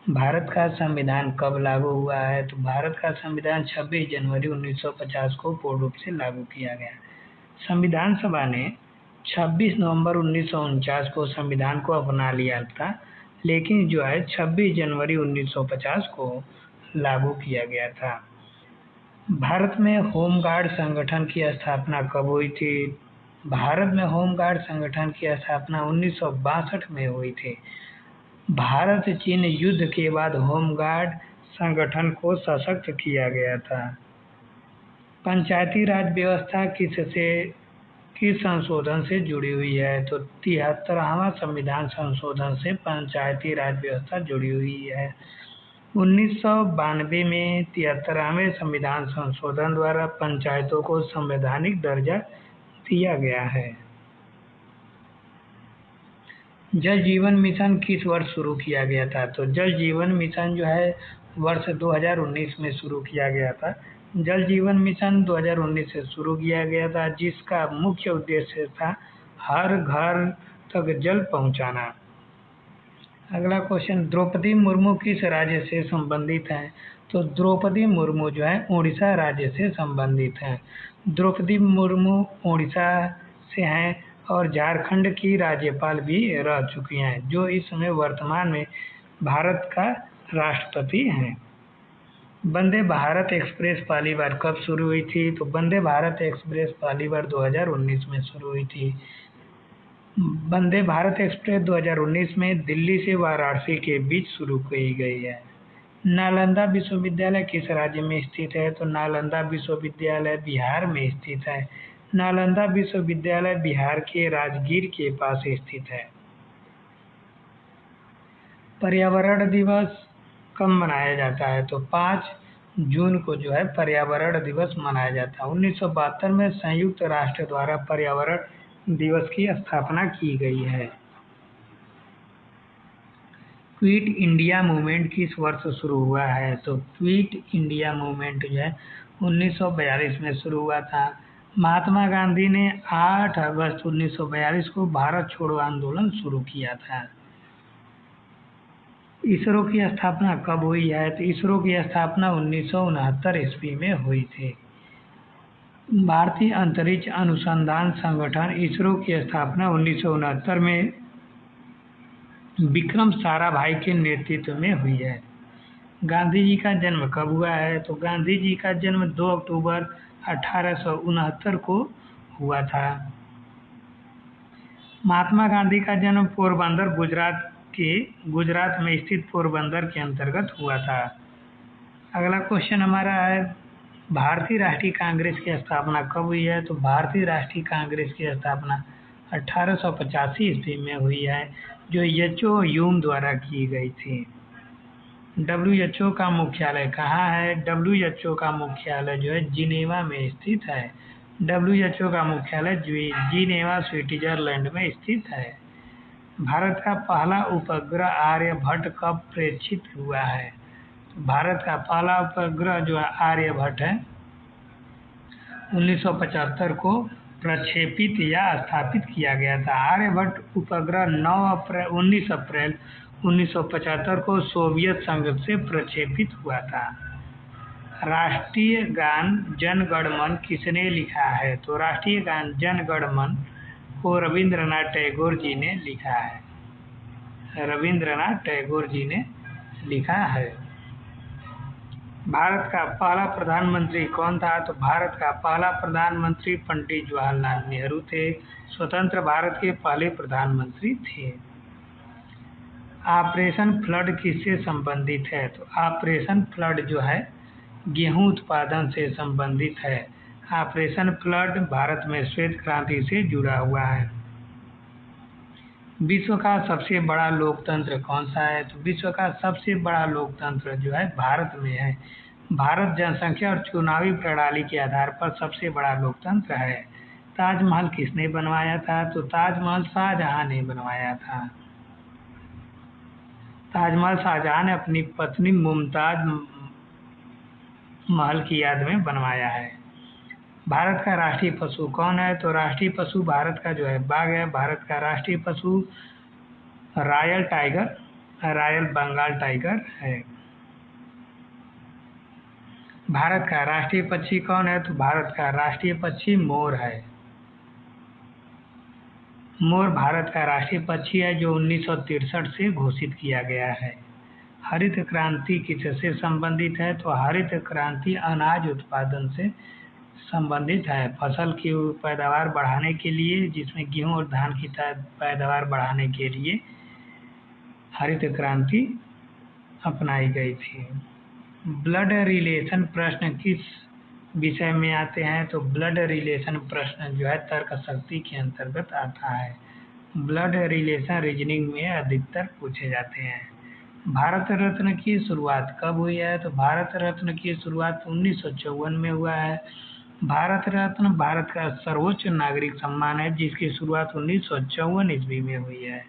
भारत का संविधान कब लागू हुआ है? तो भारत का संविधान 26 जनवरी 1950 को पूर्ण रूप से लागू किया गया। संविधान सभा ने 26 नवंबर 1949 को संविधान को अपना लिया था, लेकिन जो है 26 जनवरी 1950 को लागू किया गया था। भारत में होमगार्ड संगठन की स्थापना कब हुई थी? भारत में होमगार्ड संगठन की स्थापना 1962 में हुई थी। भारत चीन युद्ध के बाद होमगार्ड संगठन को सशक्त किया गया था। पंचायती राज व्यवस्था किस संशोधन से जुड़ी हुई है? तो 73वां संविधान संशोधन से पंचायती राज व्यवस्था जुड़ी हुई है। 1992 में 73वें संविधान संशोधन द्वारा पंचायतों को संवैधानिक दर्जा दिया गया है। जल जीवन मिशन किस वर्ष शुरू किया गया था? तो जल जीवन मिशन जो है वर्ष 2019 में शुरू किया गया था। जल जीवन मिशन 2019 से शुरू किया गया था, जिसका मुख्य उद्देश्य था हर घर तक जल पहुंचाना। अगला क्वेश्चन, द्रौपदी मुर्मू किस राज्य से संबंधित हैं? तो द्रौपदी मुर्मू जो है उड़ीसा राज्य से संबंधित हैं। द्रौपदी मुर्मू उड़ीसा से हैं और झारखंड की राज्यपाल भी रह चुकी हैं, जो इस समय वर्तमान में भारत का राष्ट्रपति हैं। वंदे भारत एक्सप्रेस पहली बार कब शुरू हुई थी? तो वंदे भारत एक्सप्रेस पहली बार 2019 में शुरू हुई थी। वंदे भारत एक्सप्रेस 2019 में दिल्ली से वाराणसी के बीच शुरू की गई है। नालंदा विश्वविद्यालय किस राज्य में स्थित है? तो नालंदा विश्वविद्यालय बिहार में स्थित है। नालंदा विश्वविद्यालय बिहार के राजगीर के पास स्थित है। पर्यावरण दिवस कब मनाया जाता है? तो 5 जून को जो है पर्यावरण दिवस मनाया जाता है। 1972 में संयुक्त राष्ट्र द्वारा पर्यावरण दिवस की स्थापना की गई है। क्विट इंडिया मूवमेंट किस वर्ष शुरू हुआ है? तो क्विट इंडिया मूवमेंट जो है 1942 में शुरू हुआ था। महात्मा गांधी ने 8 अगस्त 1942 को भारत छोड़ो आंदोलन शुरू किया था। इसरो की स्थापना कब हुई है? तो इसरो की स्थापना 1969 ईस्वी में हुई थी। भारतीय अंतरिक्ष अनुसंधान संगठन इसरो की स्थापना 1969 में विक्रम साराभाई के नेतृत्व में हुई है। गांधी जी का जन्म कब हुआ है? तो गांधी जी का जन्म 2 अक्टूबर 1869 को हुआ था। महात्मा गांधी का जन्म पोरबंदर गुजरात में स्थित पोरबंदर के अंतर्गत हुआ था। अगला क्वेश्चन हमारा है, भारतीय राष्ट्रीय कांग्रेस की स्थापना कब हुई है? तो भारतीय राष्ट्रीय कांग्रेस की स्थापना 1885 ईस्वी में हुई है, जो एच.ओ. ह्यूम द्वारा की गई थी। WHO का मुख्यालय कहाँ है? WHO का मुख्यालय जो है जिनेवा में स्थित है। WHO का मुख्यालय जिनेवा स्विट्जरलैंड में स्थित है। भारत का पहला उपग्रह आर्यभट्ट कब प्रक्षेपित हुआ है? तो भारत का पहला उपग्रह जो है आर्यभट्ट है 1975 को प्रक्षेपित या स्थापित किया गया था। आर्यभट्ट उपग्रह 19 अप्रैल 1975 को सोवियत संघ से प्रक्षेपित हुआ था। राष्ट्रीय गान जन गण मन किसने लिखा है? तो राष्ट्रीय गान जन गण मन को रविंद्रनाथ टैगोर जी ने लिखा है। रविंद्रनाथ टैगोर जी ने लिखा है। भारत का पहला प्रधानमंत्री कौन था? तो भारत का पहला प्रधानमंत्री पंडित जवाहरलाल नेहरू थे। स्वतंत्र भारत के पहले प्रधानमंत्री थे। ऑपरेशन फ्लड किससे संबंधित है? तो ऑपरेशन फ्लड जो है गेहूं उत्पादन से संबंधित है। ऑपरेशन फ्लड भारत में श्वेत क्रांति से जुड़ा हुआ है। विश्व का सबसे बड़ा लोकतंत्र कौन सा है? तो विश्व का सबसे बड़ा लोकतंत्र जो है भारत में है। भारत जनसंख्या और चुनावी प्रणाली के आधार पर सबसे बड़ा लोकतंत्र है। ताजमहल किसने बनवाया था? तो ताजमहल शाहजहां ने बनवाया था। ताजमहल शाहजहां ने अपनी पत्नी मुमताज महल की याद में बनवाया है। भारत का राष्ट्रीय पशु कौन है? तो राष्ट्रीय पशु भारत का जो है बाघ है। भारत का राष्ट्रीय पशु royal tiger royal Bengal tiger है। भारत का राष्ट्रीय पक्षी कौन है? तो भारत का राष्ट्रीय पक्षी मोर है। मोर भारत का राष्ट्रीय पक्षी है जो 1963 से घोषित किया गया है। हरित क्रांति किससे संबंधित है? तो हरित क्रांति अनाज उत्पादन से संबंधित है। फसल की पैदावार बढ़ाने के लिए, जिसमें गेहूं और धान की पैदावार बढ़ाने के लिए हरित क्रांति अपनाई गई थी। ब्लड रिलेशन प्रश्न किस विषय में आते हैं? तो ब्लड रिलेशन प्रश्न जो है तर्क शक्ति के अंतर्गत आता है। ब्लड रिलेशन रीजनिंग में अधिकतर पूछे जाते हैं। भारत रत्न की शुरुआत कब हुई है? तो भारत रत्न की शुरुआत 1954 में हुआ है। भारत रत्न भारत का सर्वोच्च नागरिक सम्मान है जिसकी शुरुआत 1954 ईस्वी में हुई है।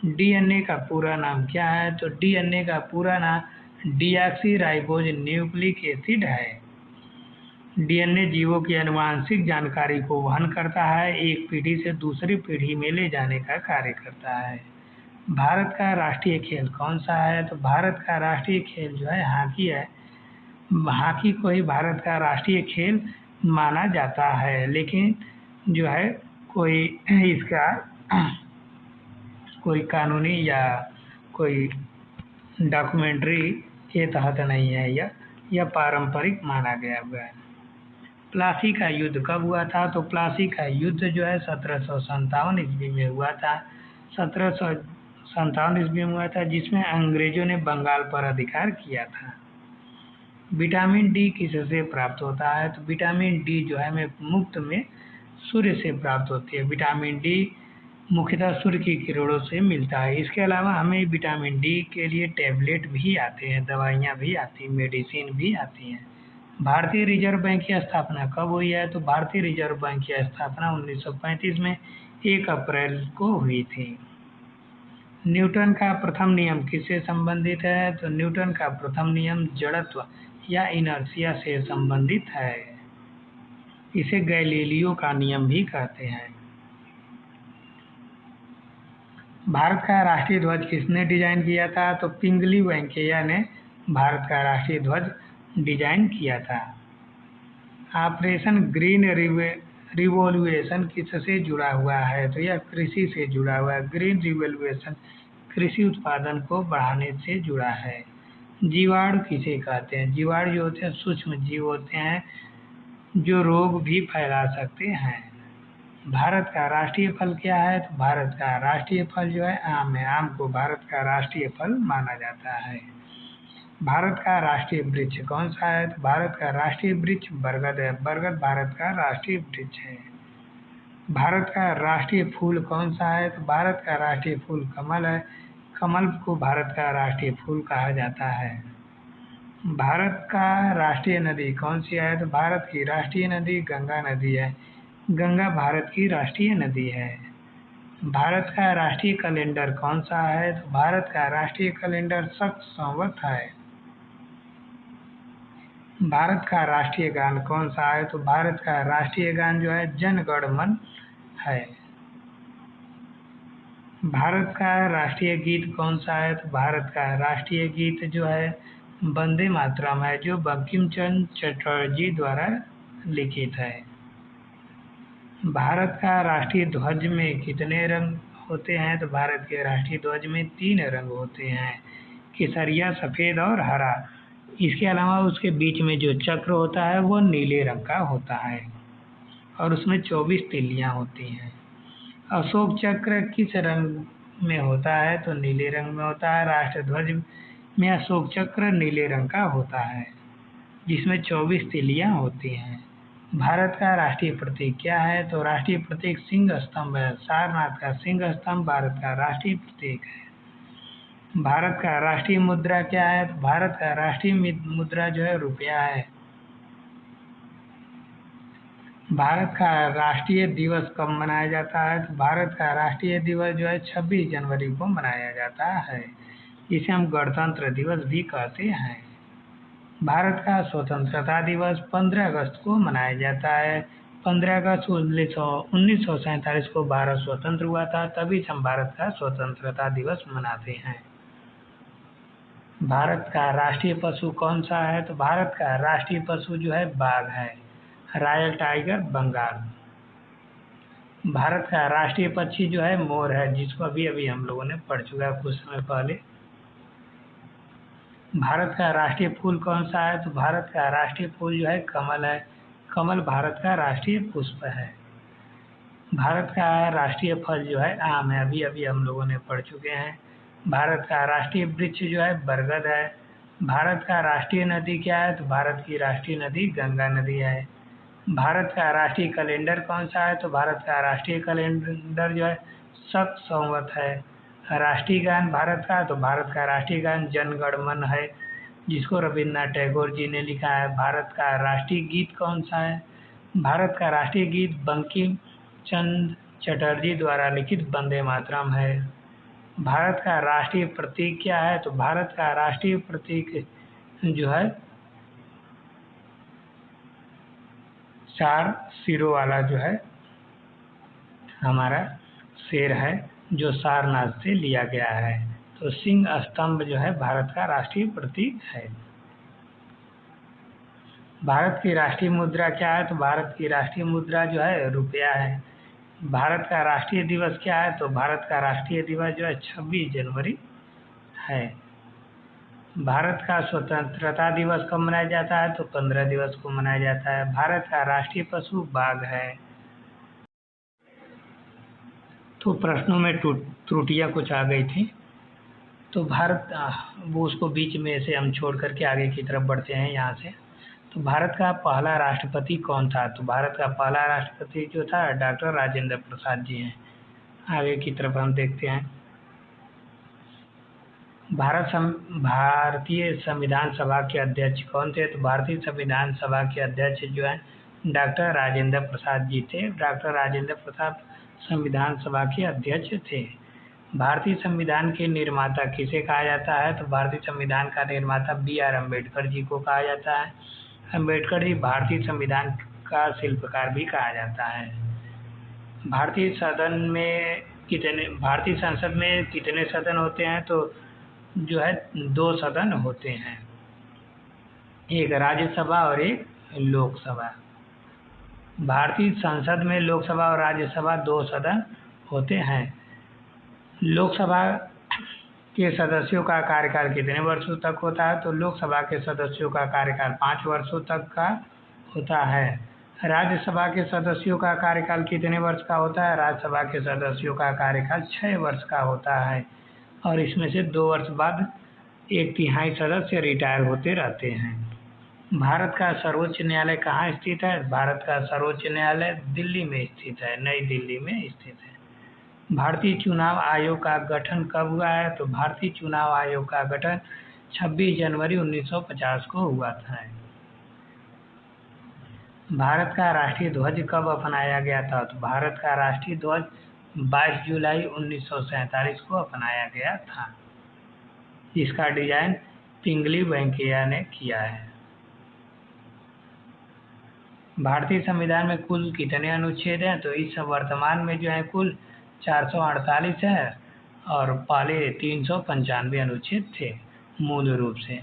डीएनए का पूरा नाम क्या है? तो डीएनए का पूरा नाम डीऑक्सी राइबोज न्यूक्लिक एसिड है। डीएनए जीवों की आनुवंशिक जानकारी को वहन करता है, एक पीढ़ी से दूसरी पीढ़ी में ले जाने का कार्य करता है। भारत का राष्ट्रीय खेल कौन सा है? तो भारत का राष्ट्रीय खेल जो है हॉकी है। हॉकी को ही भारत का राष्ट्रीय खेल माना जाता है, लेकिन जो है कोई इसका कोई कानूनी या कोई डॉक्यूमेंट्री के तहत नहीं है, यह पारंपरिक माना गया हुआ है। प्लासी का युद्ध कब हुआ था? तो प्लासी का युद्ध जो है 1757 ईस्वी में हुआ था। 1757 ईस्वी में हुआ था, जिसमें अंग्रेजों ने बंगाल पर अधिकार किया था। विटामिन डी किससे प्राप्त होता है? तो विटामिन डी जो है हमें मुफ्त में सूर्य से प्राप्त होती है। विटामिन डी मुख्यतः सूर्य की किरणों से मिलता है। इसके अलावा हमें विटामिन डी के लिए टैबलेट भी आते हैं, दवाइयाँ भी आती हैं, मेडिसिन भी आती हैं। भारतीय रिजर्व बैंक की स्थापना कब हुई है? तो भारतीय रिजर्व बैंक की स्थापना 1935 में 1 अप्रैल को हुई थी। न्यूटन का प्रथम नियम किससे संबंधित है? तो न्यूटन का प्रथम नियम जड़त्व या इनर्शिया से संबंधित है। इसे गैलीलियो का नियम भी कहते हैं। भारत का राष्ट्रीय ध्वज किसने डिजाइन किया था? तो पिंगली वेंकैया ने भारत का राष्ट्रीय ध्वज डिजाइन किया था। ऑपरेशन ग्रीन रिवोल्यूशन किससे जुड़ा हुआ है? तो यह कृषि से जुड़ा हुआ है। ग्रीन रिवोल्यूशन कृषि उत्पादन को बढ़ाने से जुड़ा है। जीवाणु किसे कहते हैं? जीवाणु जो होते हैं सूक्ष्म जीव होते हैं जो रोग भी फैला सकते हैं। भारत का राष्ट्रीय फल क्या है? तो भारत का राष्ट्रीय फल जो है आम है। आम को भारत का राष्ट्रीय फल माना जाता है। भारत का राष्ट्रीय वृक्ष कौन सा है? तो भारत का राष्ट्रीय वृक्ष बरगद है। बरगद भारत का राष्ट्रीय वृक्ष है। भारत का राष्ट्रीय फूल कौन सा है? तो भारत का राष्ट्रीय फूल कमल है। कमल को भारत का राष्ट्रीय फूल कहा जाता है। भारत का राष्ट्रीय नदी कौन सी है? तो भारत की राष्ट्रीय नदी गंगा नदी है। गंगा भारत की राष्ट्रीय नदी है। भारत का राष्ट्रीय कैलेंडर कौन सा है? तो भारत का राष्ट्रीय कैलेंडर शक संवत है। भारत का राष्ट्रीय गान कौन सा है? तो भारत का राष्ट्रीय गान जो है जन गण मन है। भारत का राष्ट्रीय गीत कौन सा है? तो भारत का राष्ट्रीय गीत जो है वंदे मातरम है, जो बंकिम चंद्र चटर्जी द्वारा लिखित है। भारत का राष्ट्रीय ध्वज में कितने रंग होते हैं? तो भारत के राष्ट्रीय ध्वज में 3 रंग होते हैं, केसरिया, सफ़ेद और हरा। इसके अलावा उसके बीच में जो चक्र होता है वो नीले रंग का होता है और उसमें 24 तिल्लियाँ होती हैं। अशोक चक्र किस रंग में होता है? तो नीले रंग में होता है। राष्ट्र ध्वज में अशोक चक्र नीले रंग का होता है जिसमें 24 तिल्लियाँ होती हैं। भारत का राष्ट्रीय प्रतीक क्या है? तो राष्ट्रीय प्रतीक सिंह स्तंभ है। सारनाथ का सिंह स्तंभ भारत का राष्ट्रीय प्रतीक है। भारत का राष्ट्रीय मुद्रा क्या है? तो भारत का राष्ट्रीय मुद्रा जो है रुपया है। भारत का राष्ट्रीय दिवस कब मनाया जाता है? तो भारत का राष्ट्रीय दिवस जो है 26 जनवरी को मनाया जाता है, जिसे हम गणतंत्र दिवस भी कहते हैं। भारत का स्वतंत्रता दिवस 15 अगस्त को मनाया जाता है। 15 अगस्त 1947 को भारत स्वतंत्र हुआ था, तभी हम भारत का स्वतंत्रता दिवस मनाते हैं। भारत का राष्ट्रीय पशु कौन सा है? तो भारत का राष्ट्रीय पशु जो है बाघ है, रॉयल टाइगर बंगाल। भारत का राष्ट्रीय पक्षी जो है मोर है, जिसको अभी अभी हम लोगों ने पढ़ चुका है कुछ समय पहले। भारत का राष्ट्रीय फूल कौन सा है? तो भारत का राष्ट्रीय फूल जो है कमल है, कमल भारत का राष्ट्रीय पुष्प है। भारत का राष्ट्रीय फल जो है आम है, अभी अभी हम लोगों ने पढ़ चुके हैं। भारत का राष्ट्रीय वृक्ष जो है बरगद है। भारत का राष्ट्रीय नदी क्या है? तो भारत की राष्ट्रीय नदी गंगा नदी है। भारत का राष्ट्रीय कैलेंडर कौन सा है? तो भारत का राष्ट्रीय कैलेंडर जो है शक संवत है। राष्ट्रीय गान भारत का, तो भारत का राष्ट्रीय गान जन गण मन है, जिसको रविन्द्रनाथ टैगोर जी ने लिखा है। भारत का राष्ट्रीय गीत कौन सा है? भारत का राष्ट्रीय गीत बंकिम चंद्र चटर्जी द्वारा लिखित वंदे मातरम है। भारत का राष्ट्रीय प्रतीक क्या है? तो भारत का राष्ट्रीय प्रतीक जो है 4 सिरों वाला जो है हमारा शेर है, जो सारनाथ से लिया गया है। तो सिंह स्तंभ जो है भारत का राष्ट्रीय प्रतीक है। भारत की राष्ट्रीय मुद्रा क्या है? तो भारत की राष्ट्रीय मुद्रा जो है रुपया है। भारत का राष्ट्रीय दिवस क्या है? तो भारत का राष्ट्रीय दिवस जो है 26 जनवरी है। भारत का स्वतंत्रता दिवस कब मनाया जाता है? तो 15 दिवस को मनाया जाता है। भारत का राष्ट्रीय पशु बाघ है। तो प्रश्नों में त्रुटियां कुछ आ गई थी, तो भारत वो उसको बीच में से हम छोड़ करके आगे की तरफ बढ़ते हैं यहाँ से। तो भारत का पहला राष्ट्रपति कौन था? तो भारत का पहला राष्ट्रपति जो था डॉक्टर राजेंद्र प्रसाद जी हैं। आगे की तरफ हम देखते हैं। भारतीय संविधान सभा के अध्यक्ष कौन थे? तो भारतीय संविधान सभा के अध्यक्ष जो है डॉक्टर राजेंद्र प्रसाद जी थे। डॉक्टर राजेंद्र प्रसाद संविधान सभा के अध्यक्ष थे। भारतीय संविधान के निर्माता किसे कहा जाता है? तो भारतीय संविधान का निर्माता B.R. अम्बेडकर जी को कहा जाता है। अम्बेडकर जी भारतीय संविधान का शिल्पकार भी कहा जाता है। भारतीय संसद में कितने सदन होते हैं? तो जो है 2 सदन होते हैं, एक राज्यसभा और एक लोकसभा। भारतीय संसद में लोकसभा और राज्यसभा 2 सदन होते हैं। लोकसभा के सदस्यों का कार्यकाल कितने वर्षों तक होता है? तो लोकसभा के सदस्यों का कार्यकाल 5 वर्षों तक का होता है। राज्यसभा के सदस्यों का कार्यकाल कितने वर्ष का होता है? राज्यसभा के सदस्यों का कार्यकाल 6 वर्ष का होता है, और इसमें से 2 वर्ष बाद 1/3 सदस्य रिटायर होते रहते हैं। भारत का सर्वोच्च न्यायालय कहाँ स्थित है? भारत का सर्वोच्च न्यायालय दिल्ली में स्थित है, नई दिल्ली में स्थित है। भारतीय चुनाव आयोग का गठन कब हुआ है? तो भारतीय चुनाव आयोग का गठन 26 जनवरी 1950 को हुआ था। भारत का राष्ट्रीय ध्वज कब अपनाया गया था? तो भारत का राष्ट्रीय ध्वज 22 जुलाई 1947 को अपनाया गया था। इसका डिजाइन पिंगली वेंकैया ने किया है। भारतीय संविधान में कुल कितने अनुच्छेद हैं? तो इस वर्तमान में जो है कुल 448 है, और पहले 395 अनुच्छेद थे मूल रूप से।